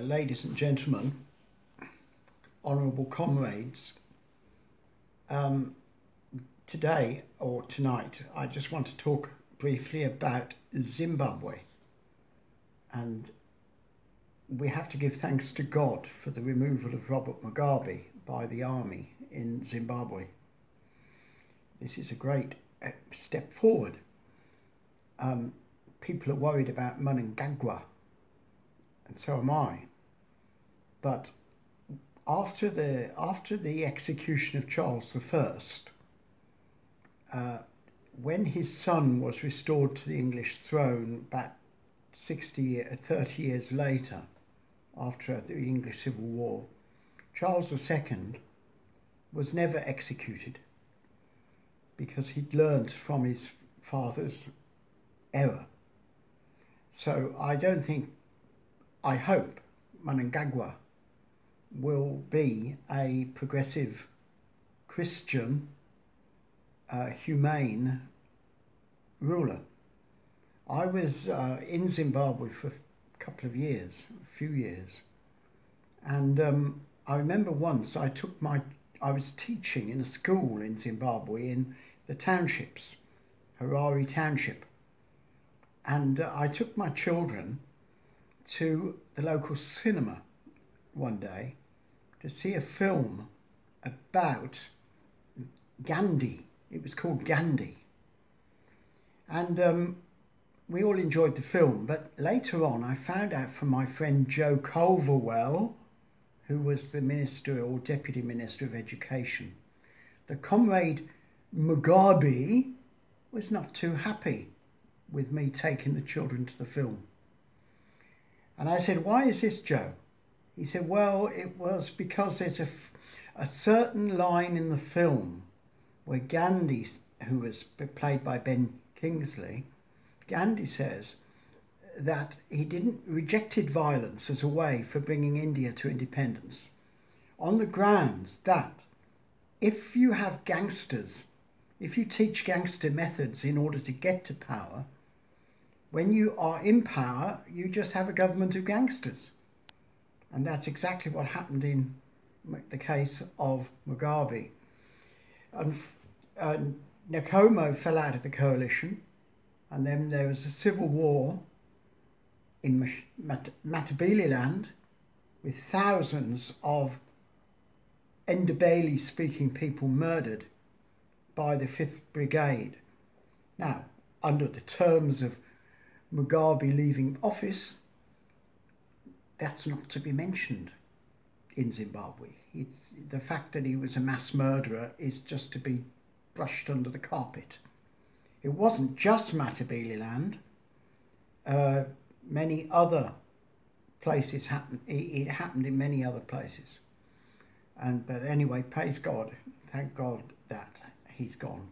ladies and gentlemen, honourable comrades, today or tonight I just want to talk briefly about Zimbabwe. And we have to give thanks to God for the removal of Robert Mugabe by the army in Zimbabwe. This is a great step forward. People are worried about Mnangagwa, and so am I. But after the execution of Charles I, when his son was restored to the English throne about 30 years later, after the English Civil War, Charles II was never executed because he'd learned from his father's error. So I hope Mnangagwa will be a progressive, Christian, humane ruler. I was in Zimbabwe for a few years, and I remember once I was teaching in a school in Zimbabwe in the townships, Harare Township, and I took my children to the local cinema one day to see a film about Gandhi. It was called Gandhi. And we all enjoyed the film, but later on I found out from my friend Joe Culverwell, who was the Minister or Deputy Minister of Education, that Comrade Mugabe was not too happy with me taking the children to the film. And I said, "Why is this, Joe?" He said, "Well, it was because there's a certain line in the film where Gandhi, who was played by Ben Kingsley, Gandhi says that he rejected violence as a way for bringing India to independence, on the grounds that if you have gangsters, if you teach gangster methods in order to get to power, when you are in power, you just have a government of gangsters." And that's exactly what happened in the case of Mugabe. And Nkomo fell out of the coalition, and then there was a civil war in Matabeleland with thousands of Ndebele speaking people murdered by the 5th Brigade. Now, under the terms of Mugabe leaving office, that's not to be mentioned in Zimbabwe. The fact that he was a mass murderer is just to be brushed under the carpet. It wasn't just Matabeleland. Many other places happened. It happened in many other places. But anyway, praise God. Thank God that he's gone.